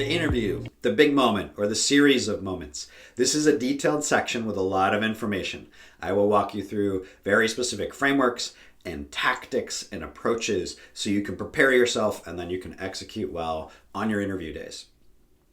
The interview, the big moment, or the series of moments. This is a detailed section with a lot of information. I will walk you through very specific frameworks and tactics and approaches so you can prepare yourself and then you can execute well on your interview days.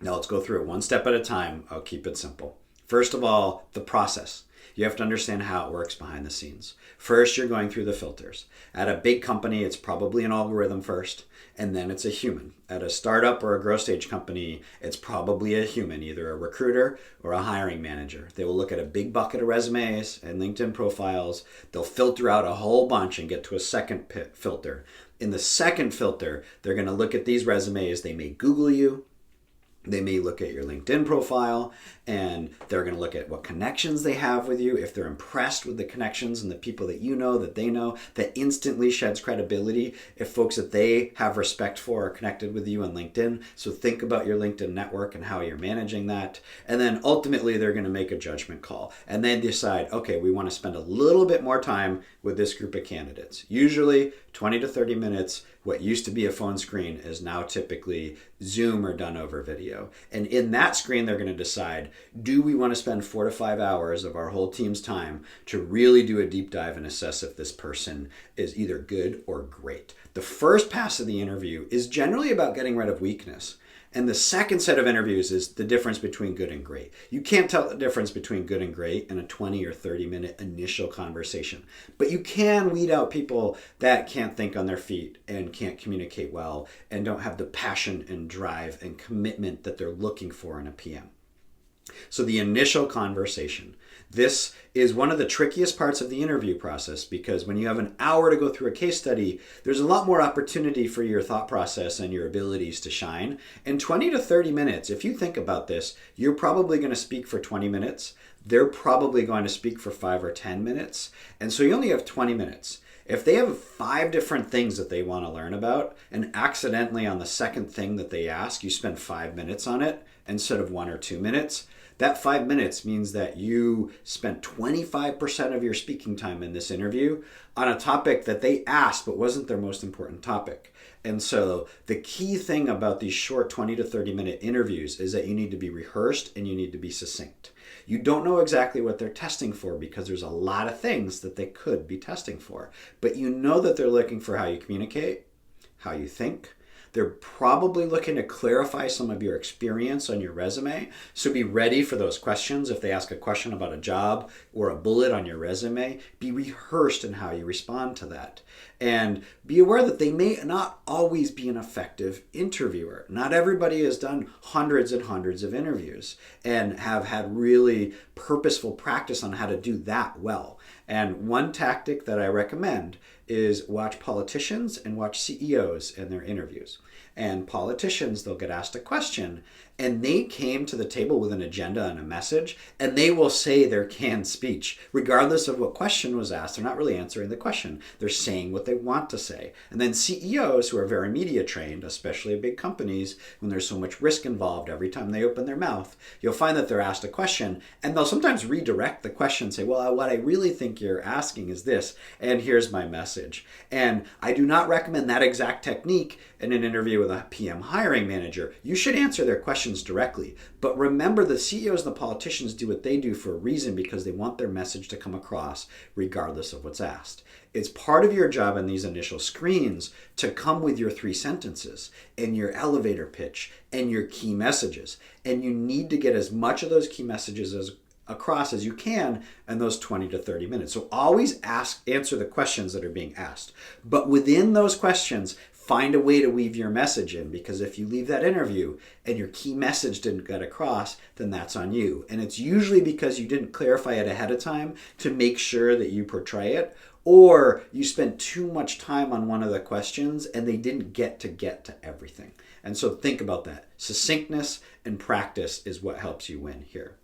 Now let's go through it one step at a time. I'll keep it simple. First of all, the process. You have to understand how it works behind the scenes. First, you're going through the filters. At a big company, it's probably an algorithm first, and then it's a human. At a startup or a growth stage company, it's probably a human, either a recruiter or a hiring manager. They will look at a big bucket of resumes and LinkedIn profiles. They'll filter out a whole bunch and get to a second filter. In the second filter, they're going to look at these resumes. They may Google you. They may look at your LinkedIn profile, and they're going to look at what connections they have with you. If they're impressed with the connections and the people that you know, that they know, that instantly sheds credibility if folks that they have respect for are connected with you on LinkedIn. So think about your LinkedIn network and how you're managing that. And then ultimately, they're going to make a judgment call and then decide, okay, we want to spend a little bit more time with this group of candidates. Usually 20 to 30 minutes. What used to be a phone screen is now typically Zoom or done over video. And in that screen, they're going to decide, do we want to spend 4 to 5 hours of our whole team's time to really do a deep dive and assess if this person is either good or great? The first pass of the interview is generally about getting rid of weakness. And the second set of interviews is the difference between good and great. You can't tell the difference between good and great in a 20 or 30-minute initial conversation. But you can weed out people that can't think on their feet and can't communicate well and don't have the passion and drive and commitment that they're looking for in a PM. So the initial conversation. This is one of the trickiest parts of the interview process because when you have an hour to go through a case study, there's a lot more opportunity for your thought process and your abilities to shine. In 20 to 30 minutes, if you think about this, you're probably going to speak for 20 minutes. They're probably going to speak for 5 or 10 minutes. And so you only have 20 minutes. If they have 5 different things that they want to learn about, and accidentally on the second thing that they ask, you spend 5 minutes on it instead of 1 or 2 minutes, that 5 minutes means that you spent 25% of your speaking time in this interview on a topic that they asked but wasn't their most important topic. And so the key thing about these short 20 to 30 minute interviews is that you need to be rehearsed and you need to be succinct. You don't know exactly what they're testing for because there's a lot of things that they could be testing for. But you know that they're looking for how you communicate, how you think. They're probably looking to clarify some of your experience on your resume. So be ready for those questions. If they ask a question about a job or a bullet on your resume, be rehearsed in how you respond to that. And be aware that they may not always be an effective interviewer. Not everybody has done hundreds and hundreds of interviews and have had really purposeful practice on how to do that well. And one tactic that I recommend is watch politicians and watch CEOs in their interviews. And politicians, they'll get asked a question and they came to the table with an agenda and a message, and they will say their canned speech. Regardless of what question was asked, they're not really answering the question. They're saying what they want to say. And then CEOs who are very media trained, especially at big companies, when there's so much risk involved every time they open their mouth, you'll find that they're asked a question and they'll sometimes redirect the question and say, well, what I really think you're asking is this, and here's my message. And I do not recommend that exact technique in an interview with a PM hiring manager. You should answer their questions directly. But remember, the CEOs and the politicians do what they do for a reason because they want their message to come across regardless of what's asked. It's part of your job in these initial screens to come with your 3 sentences and your elevator pitch and your key messages. And you need to get as much of those key messages across as you can in those 20 to 30 minutes. So always answer the questions that are being asked. But within those questions, find a way to weave your message in, because if you leave that interview and your key message didn't get across, then that's on you. And it's usually because you didn't clarify it ahead of time to make sure that you portray it, or you spent too much time on one of the questions and they didn't get to everything. And so think about that. Succinctness and practice is what helps you win here.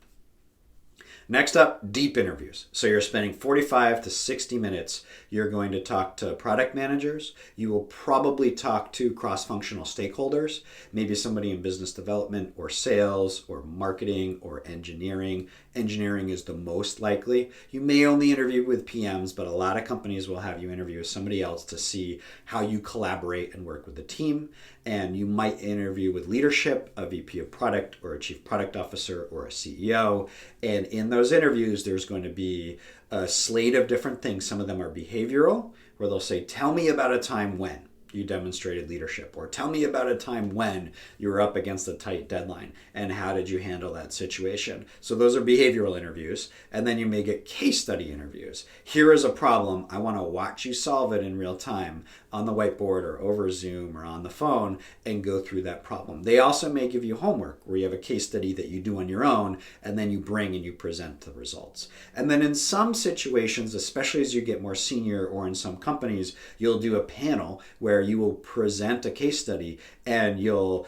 Next up, deep interviews. So you're spending 45 to 60 minutes. You're going to talk to product managers. You will probably talk to cross-functional stakeholders, maybe somebody in business development or sales or marketing or engineering. Engineering is the most likely. You may only interview with PMs, but a lot of companies will have you interview with somebody else to see how you collaborate and work with the team. And you might interview with leadership, a VP of product or a chief product officer or a CEO. And in those interviews, there's going to be a slate of different things. Some of them are behavioral, where they'll say, tell me about a time when you demonstrated leadership, or tell me about a time when you were up against a tight deadline and how did you handle that situation. So those are behavioral interviews. And then you may get case study interviews. Here is a problem. I want to watch you solve it in real time on the whiteboard or over Zoom or on the phone and go through that problem. They also may give you homework where you have a case study that you do on your own and then you bring and you present the results. And then in some situations, especially as you get more senior or in some companies, you'll do a panel where you will present a case study and you'll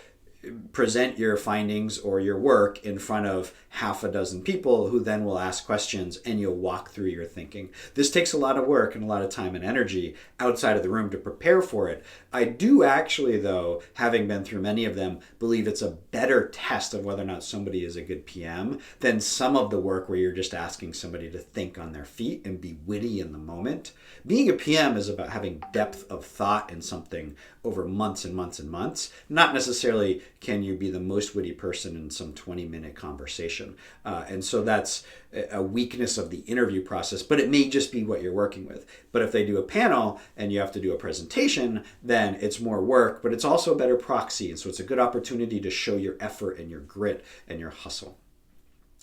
present your findings or your work in front of half a dozen people who then will ask questions and you'll walk through your thinking. This takes a lot of work and a lot of time and energy outside of the room to prepare for it. I do actually, though, having been through many of them, believe it's a better test of whether or not somebody is a good PM than some of the work where you're just asking somebody to think on their feet and be witty in the moment. Being a PM is about having depth of thought in something over months and months and months, not necessarily can you be the most witty person in some 20-minute conversation. And so that's a weakness of the interview process, but it may just be what you're working with. But if they do a panel and you have to do a presentation, then it's more work, but it's also a better proxy. And so it's a good opportunity to show your effort and your grit and your hustle.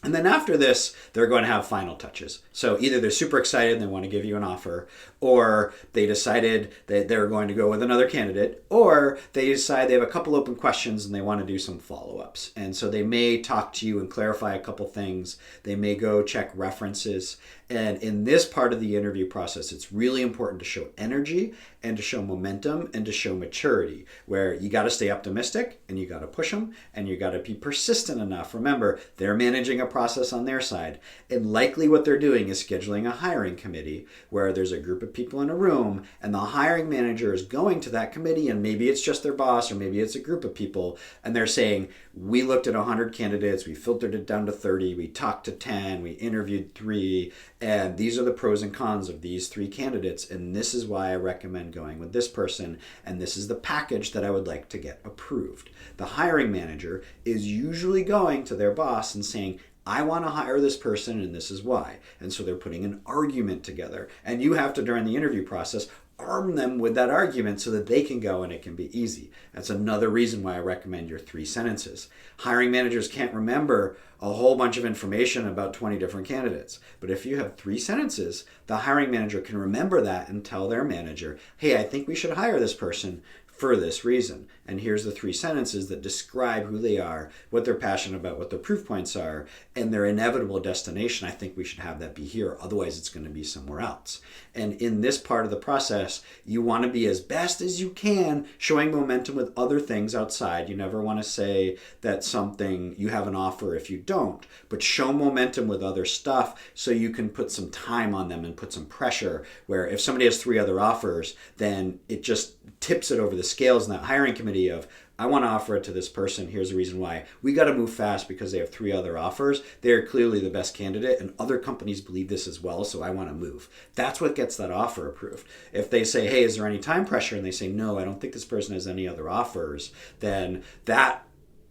And then after this, they're going to have final touches. So either they're super excited and they want to give you an offer, or they decided that they're going to go with another candidate, or they decide they have a couple open questions and they want to do some follow-ups. And so they may talk to you and clarify a couple things. They may go check references. And in this part of the interview process, it's really important to show energy and to show momentum and to show maturity, where you got to stay optimistic and you got to push them and you got to be persistent enough. Remember, they're managing a process on their side. And likely what they're doing is scheduling a hiring committee where there's a group of people in a room and the hiring manager is going to that committee, and maybe it's just their boss or maybe it's a group of people, and they're saying, we looked at 100 candidates, we filtered it down to 30, we talked to 10, we interviewed 3, and these are the pros and cons of these 3 candidates, and this is why I recommend going with this person, and this is the package that I would like to get approved. The hiring manager is usually going to their boss and saying, I want to hire this person and this is why. And so they're putting an argument together. And you have to, during the interview process, arm them with that argument so that they can go and it can be easy. That's another reason why I recommend your 3 sentences. Hiring managers can't remember a whole bunch of information about 20 different candidates. But if you have 3 sentences, the hiring manager can remember that and tell their manager, hey, I think we should hire this person for this reason. And here's the 3 sentences that describe who they are, what they're passionate about, what their proof points are, and their inevitable destination. I think we should have that be here. Otherwise, it's going to be somewhere else. And in this part of the process, you want to be as best as you can showing momentum with other things outside. You never want to say that something, you have an offer if you don't, but show momentum with other stuff so you can put some time on them and put some pressure, where if somebody has 3 other offers, then it just tips it over the scales in that hiring committee of, I want to offer it to this person. Here's the reason why. We got to move fast because they have 3 other offers. They're clearly the best candidate and other companies believe this as well, so I want to move. That's what gets that offer approved. If they say, hey, is there any time pressure? And they say, no, I don't think this person has any other offers, then that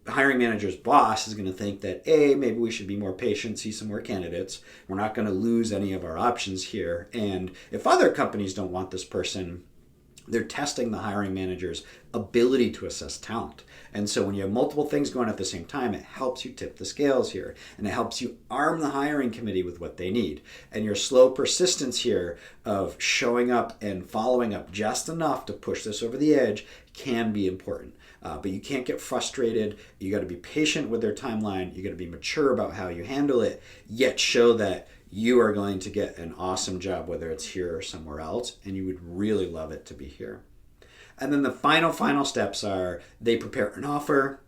hiring manager's boss is going to think that, maybe we should be more patient, see some more candidates. We're not going to lose any of our options here. And if other companies don't want this person, they're testing the hiring manager's ability to assess talent. And so when you have multiple things going at the same time, it helps you tip the scales here. And it helps you arm the hiring committee with what they need. And your slow persistence here of showing up and following up just enough to push this over the edge can be important. But you can't get frustrated. You got to be patient with their timeline. You got to be mature about how you handle it, yet show that you are going to get an awesome job, whether it's here or somewhere else, and you would really love it to be here. And then the final steps are they prepare an offer,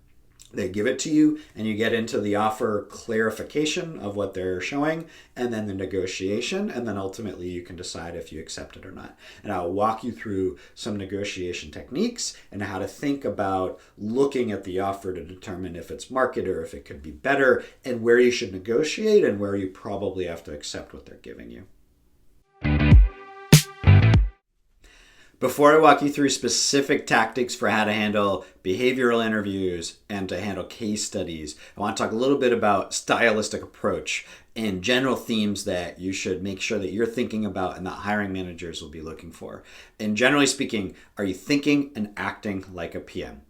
They give it to you, and you get into the offer clarification of what they're showing, and then the negotiation, and then ultimately you can decide if you accept it or not. And I'll walk you through some negotiation techniques and how to think about looking at the offer to determine if it's market or if it could be better, and where you should negotiate and where you probably have to accept what they're giving you. Before I walk you through specific tactics for how to handle behavioral interviews and to handle case studies, I want to talk a little bit about stylistic approach and general themes that you should make sure that you're thinking about and that hiring managers will be looking for. And generally speaking, are you thinking and acting like a PM?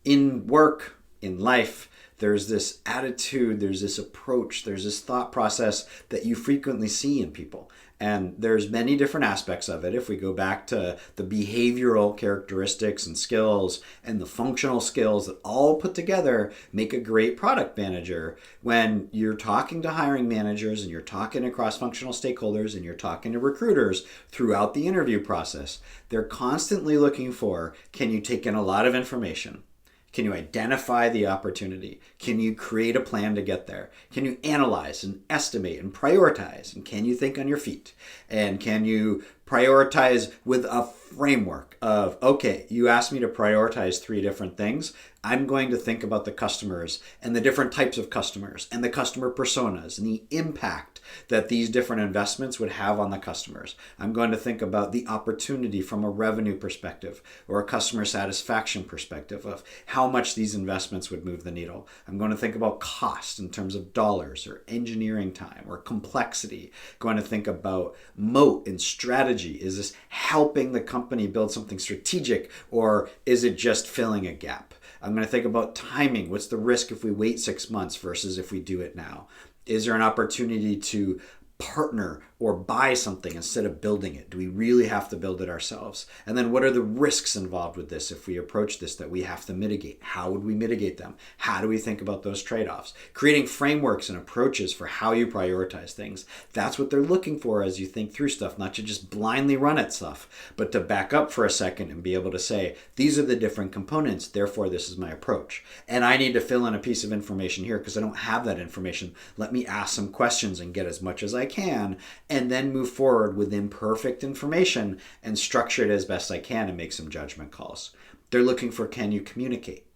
In work, in life, there's this attitude, there's this approach, there's this thought process that you frequently see in people. And there's many different aspects of it. If we go back to the behavioral characteristics and skills and the functional skills that all put together make a great product manager, when you're talking to hiring managers and you're talking to cross-functional stakeholders and you're talking to recruiters throughout the interview process, they're constantly looking for, can you take in a lot of information? Can you identify the opportunity? Can you create a plan to get there? Can you analyze and estimate and prioritize? And can you think on your feet? And can you prioritize with a framework of, okay, you asked me to prioritize 3 different things. I'm going to think about the customers and the different types of customers and the customer personas and the impact that these different investments would have on the customers. I'm going to think about the opportunity from a revenue perspective or a customer satisfaction perspective of how much these investments would move the needle. I'm going to think about cost in terms of dollars or engineering time or complexity. Going to think about moat and strategy. Is this helping the company build something strategic, or is it just filling a gap? I'm going to think about timing. What's the risk if we wait 6 months versus if we do it now? Is there an opportunity to partner or buy something instead of building it? Do we really have to build it ourselves? And then what are the risks involved with this if we approach this that we have to mitigate? How would we mitigate them? How do we think about those trade-offs? Creating frameworks and approaches for how you prioritize things. That's what they're looking for as you think through stuff, not to just blindly run at stuff, but to back up for a second and be able to say, these are the different components, therefore this is my approach. And I need to fill in a piece of information here because I don't have that information. Let me ask some questions and get as much as I can, and then move forward with imperfect information and structure it as best I can and make some judgment calls. They're looking for, can you communicate?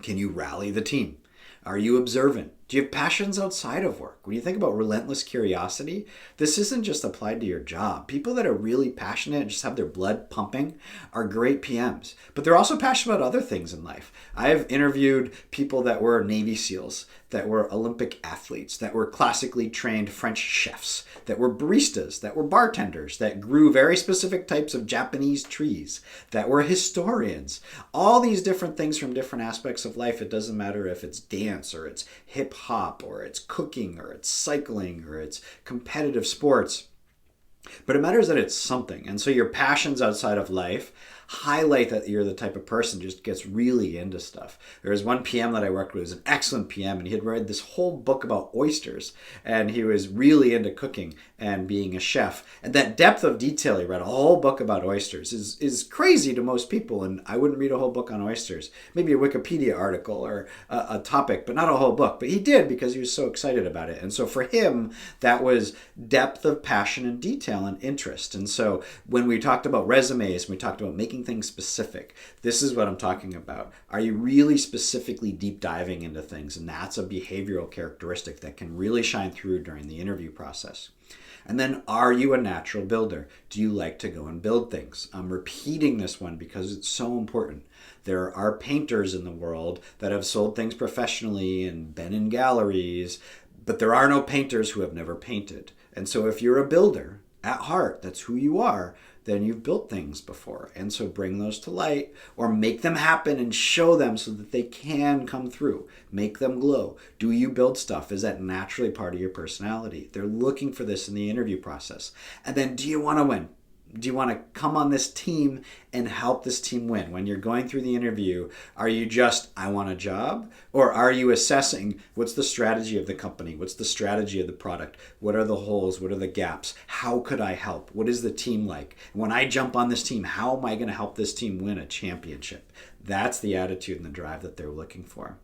Can you rally the team? Are you observant? Do you have passions outside of work? When you think about relentless curiosity, this isn't just applied to your job. People that are really passionate and just have their blood pumping are great PMs, but they're also passionate about other things in life. I've interviewed people that were Navy SEALs, that were Olympic athletes, that were classically trained French chefs, that were baristas, that were bartenders, that grew very specific types of Japanese trees, that were historians. All these different things from different aspects of life. It doesn't matter if it's dance or it's hip hop or it's cooking or it's cycling or it's competitive sports. But it matters that it's something. And so your passions outside of life highlight that you're the type of person who just gets really into stuff. There was one PM that I worked with, who was an excellent PM, and he had read this whole book about oysters, and he was really into cooking and being a chef. And that depth of detail, he read a whole book about oysters, is crazy to most people, and I wouldn't read a whole book on oysters. Maybe a Wikipedia article or a topic, but not a whole book. But he did because he was so excited about it. And so for him, that was depth of passion and detail and interest. And so when we talked about resumes, we talked about making things specific. This is what I'm talking about. Are you really specifically deep diving into things? And that's a behavioral characteristic that can really shine through during the interview process. And then, are you a natural builder? Do you like to go and build things? I'm repeating this one because it's so important. There are painters in the world that have sold things professionally and been in galleries, but there are no painters who have never painted. And so if you're a builder at heart, that's who you are, then you've built things before. And so bring those to light or make them happen and show them so that they can come through. Make them glow. Do you build stuff? Is that naturally part of your personality? They're looking for this in the interview process. And then, do you want to win? Do you want to come on this team and help this team win? When you're going through the interview, are you just, I want a job? Or are you assessing, what's the strategy of the company? What's the strategy of the product? What are the holes? What are the gaps? How could I help? What is the team like? When I jump on this team, how am I going to help this team win a championship? That's the attitude and the drive that they're looking for.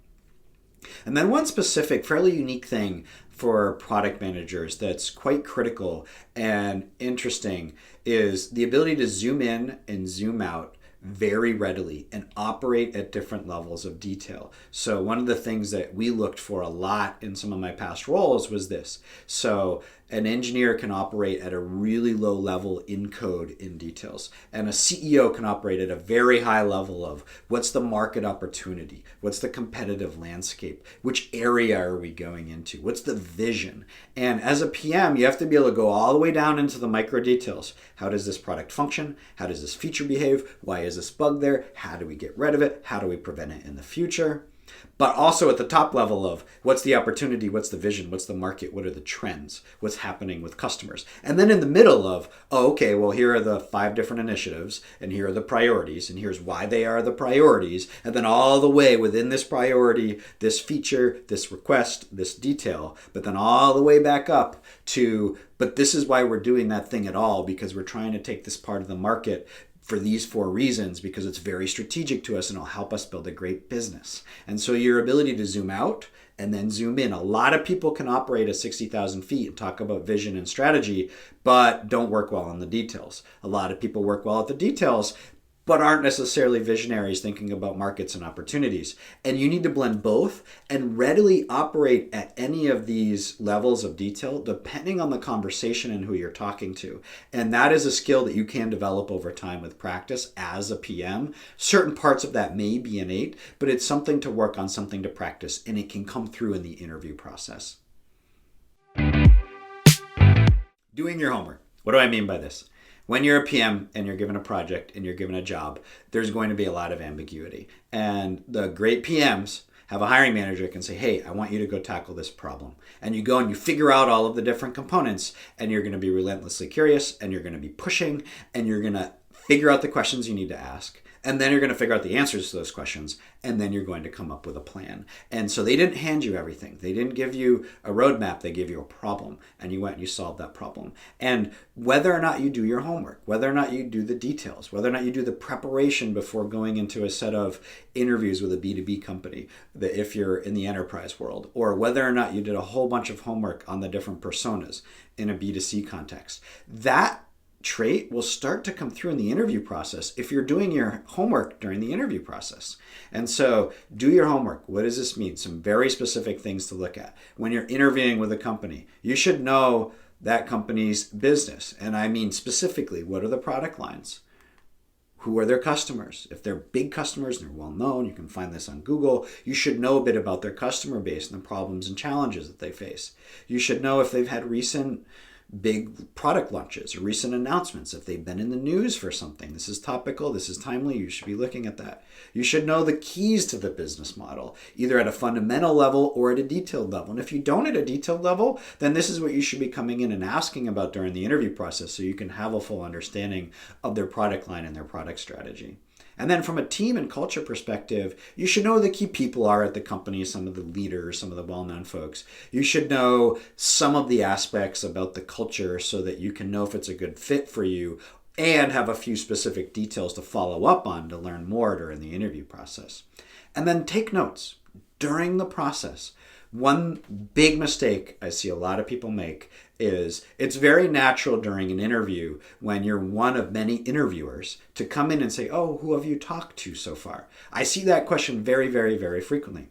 And then one specific, fairly unique thing for product managers that's quite critical and interesting is the ability to zoom in and zoom out very readily and operate at different levels of detail. So one of the things that we looked for a lot in some of my past roles was this. So an engineer can operate at a really low level in code in details, and a CEO can operate at a very high level of what's the market opportunity, what's the competitive landscape, which area are we going into, what's the vision. And as a PM, you have to be able to go all the way down into the micro details. How does this product function? How does this feature behave? Why is this bug there? How do we get rid of it? How do we prevent it in the future? But also at the top level of what's the opportunity, what's the vision, what's the market, what are the trends, what's happening with customers. And then in the middle of, oh, okay, well, here are the 5 different initiatives, and here are the priorities, and here's why they are the priorities. And then all the way within this priority, this feature, this request, this detail, but then all the way back up to, but this is why we're doing that thing at all, because we're trying to take this part of the market for these 4 reasons, because it's very strategic to us and it'll help us build a great business. And so your ability to zoom out and then zoom in. A lot of people can operate at 60,000 feet and talk about vision and strategy, but don't work well on the details. A lot of people work well at the details, but aren't necessarily visionaries thinking about markets and opportunities. And you need to blend both and readily operate at any of these levels of detail depending on the conversation and who you're talking to. And that is a skill that you can develop over time with practice as a PM. Certain parts of that may be innate, but it's something to work on, something to practice, and it can come through in the interview process. Doing your homework. What do I mean by this? When you're a PM and you're given a project and you're given a job, there's going to be a lot of ambiguity. And the great PMs have a hiring manager that can say, hey, I want you to go tackle this problem. And you go and you figure out all of the different components, and you're going to be relentlessly curious, and you're going to be pushing, and you're going to figure out the questions you need to ask. And then you're going to figure out the answers to those questions, and then you're going to come up with a plan. And so they didn't hand you everything. They didn't give you a roadmap. They gave you a problem, and you went and you solved that problem. And whether or not you do your homework, whether or not you do the details, whether or not you do the preparation before going into a set of interviews with a B2B company, that if you're in the enterprise world, or whether or not you did a whole bunch of homework on the different personas in a B2C context, that trait will start to come through in the interview process if you're doing your homework during the interview process. And so do your homework. What does this mean? Some very specific things to look at. When you're interviewing with a company, you should know that company's business. And I mean specifically, what are the product lines? Who are their customers? If they're big customers and they're well known, you can find this on Google. You should know a bit about their customer base and the problems and challenges that they face. You should know if they've had recent big product launches or recent announcements, if they've been in the news for something. This is topical, this is timely, you should be looking at that. You should know the keys to the business model, either at a fundamental level or at a detailed level. And if you don't at a detailed level, then this is what you should be coming in and asking about during the interview process so you can have a full understanding of their product line and their product strategy. And then from a team and culture perspective, you should know who the key people are at the company, some of the leaders, some of the well-known folks. You should know some of the aspects about the culture so that you can know if it's a good fit for you and have a few specific details to follow up on to learn more during the interview process. And then take notes during the process. One big mistake I see a lot of people make is it's very natural during an interview when you're one of many interviewers to come in and say, oh, who have you talked to so far? I see that question very, very, very frequently.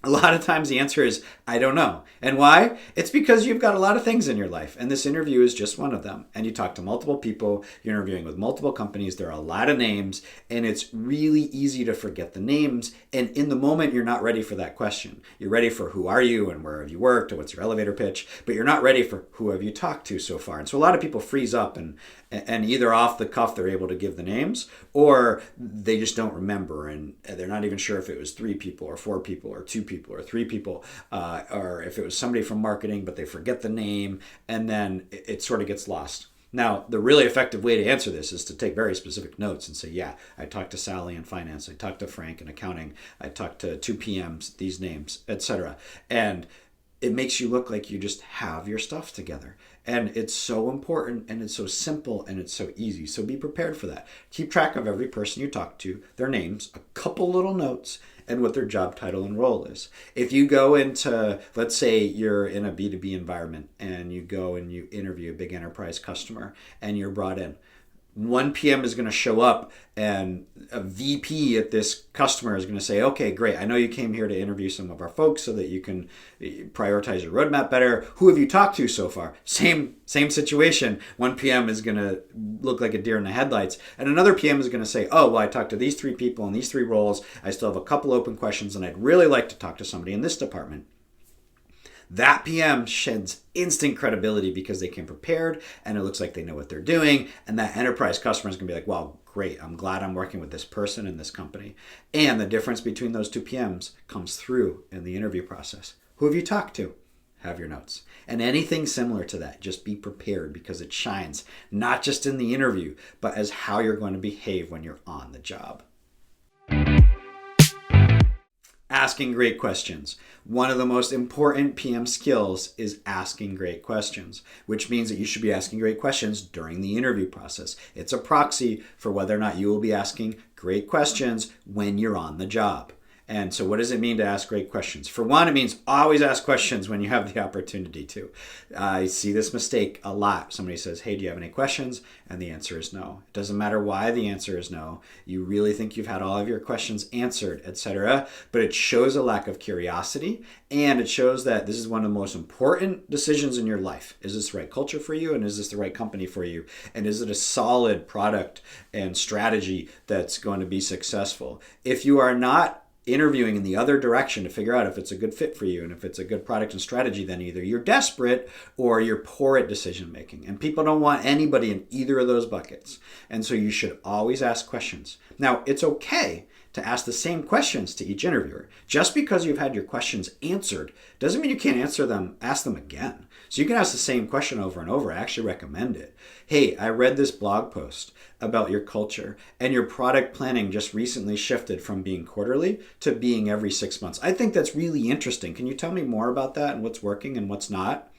A lot of times the answer is, I don't know. And why? It's because you've got a lot of things in your life, and this interview is just one of them. And you talk to multiple people, you're interviewing with multiple companies, there are a lot of names, and it's really easy to forget the names. And in the moment, you're not ready for that question. You're ready for who are you and where have you worked or what's your elevator pitch, but you're not ready for who have you talked to so far. And so a lot of people freeze up and either off the cuff they're able to give the names, or they just don't remember and they're not even sure if it was 3 people or 4 people or 2 people or 3 people, or if it was somebody from marketing, but they forget the name, and then it sort of gets lost. Now, the really effective way to answer this is to take very specific notes and say, yeah, I talked to Sally in finance, I talked to Frank in accounting, I talked to 2 PMs, these names, etc. And it makes you look like you just have your stuff together. And it's so important, and it's so simple, and it's so easy. So be prepared for that. Keep track of every person you talk to, their names, a couple little notes, and what their job title and role is. If you go into, let's say you're in a B2B environment and you go and you interview a big enterprise customer and you're brought in, one PM is going to show up and a VP at this customer is going to say, okay, great. I know you came here to interview some of our folks so that you can prioritize your roadmap better. Who have you talked to so far? Same situation. One PM is going to look like a deer in the headlights. And another PM is going to say, oh, well, I talked to these 3 people in these 3 roles. I still have a couple open questions and I'd really like to talk to somebody in this department. That PM sheds instant credibility because they came prepared and it looks like they know what they're doing. And that enterprise customer is going to be like, wow, great. I'm glad I'm working with this person in this company. And the difference between those 2 PMs comes through in the interview process. Who have you talked to? Have your notes. And anything similar to that, just be prepared because it shines not just in the interview, but as how you're going to behave when you're on the job. Asking great questions. One of the most important PM skills is asking great questions, which means that you should be asking great questions during the interview process. It's a proxy for whether or not you will be asking great questions when you're on the job. And so what does it mean to ask great questions? For one, it means always ask questions when you have the opportunity to. I see this mistake a lot. Somebody says, hey, do you have any questions? And the answer is no. It doesn't matter why the answer is no. You really think you've had all of your questions answered, etc. But it shows a lack of curiosity, and it shows that this is one of the most important decisions in your life. Is this the right culture for you? And is this the right company for you? And is it a solid product and strategy that's going to be successful? If you are not interviewing in the other direction to figure out if it's a good fit for you and if it's a good product and strategy, then either you're desperate or you're poor at decision making. And people don't want anybody in either of those buckets. And so you should always ask questions. Now, it's okay to ask the same questions to each interviewer. Just because you've had your questions answered doesn't mean you can't ask them again. So you can ask the same question over and over. I actually recommend it. Hey, I read this blog post about your culture and your product planning just recently shifted from being quarterly to being every 6 months. I think that's really interesting. Can you tell me more about that and what's working and what's not?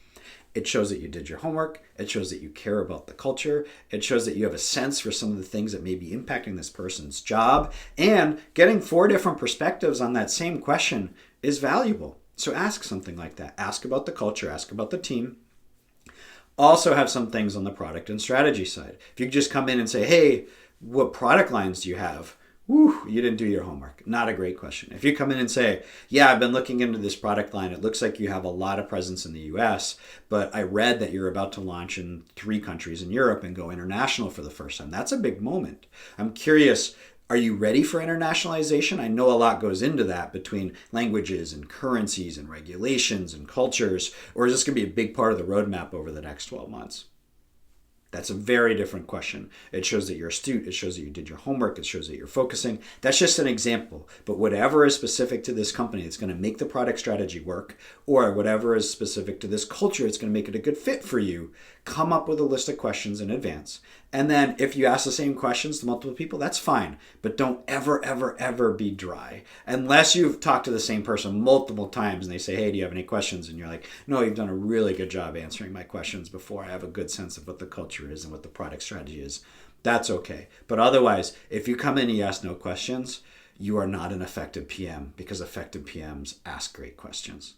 It shows that you did your homework. It shows that you care about the culture. It shows that you have a sense for some of the things that may be impacting this person's job. And getting 4 different perspectives on that same question is valuable. So ask something like that. Ask about the culture. Ask about the team. Also have some things on the product and strategy side. If you just come in and say, hey, what product lines do you have? Whew, you didn't do your homework. Not a great question. If you come in and say, yeah, I've been looking into this product line. It looks like you have a lot of presence in the US, but I read that you're about to launch in 3 countries in Europe and go international for the first time. That's a big moment. I'm curious, are you ready for internationalization? I know a lot goes into that between languages and currencies and regulations and cultures, or is this going to be a big part of the roadmap over the next 12 months? That's a very different question. It shows that you're astute. It shows that you did your homework. It shows that you're focusing. That's just an example. But whatever is specific to this company that's going to make the product strategy work, or whatever is specific to this culture that's going to make it a good fit for you, come up with a list of questions in advance. And then if you ask the same questions to multiple people, that's fine. But don't ever, ever, ever be dry. Unless you've talked to the same person multiple times and they say, hey, do you have any questions? And you're like, no, you've done a really good job answering my questions before. I have a good sense of what the culture is and what the product strategy is. That's okay. But otherwise, if you come in and you ask no questions, you are not an effective PM, because effective PMs ask great questions.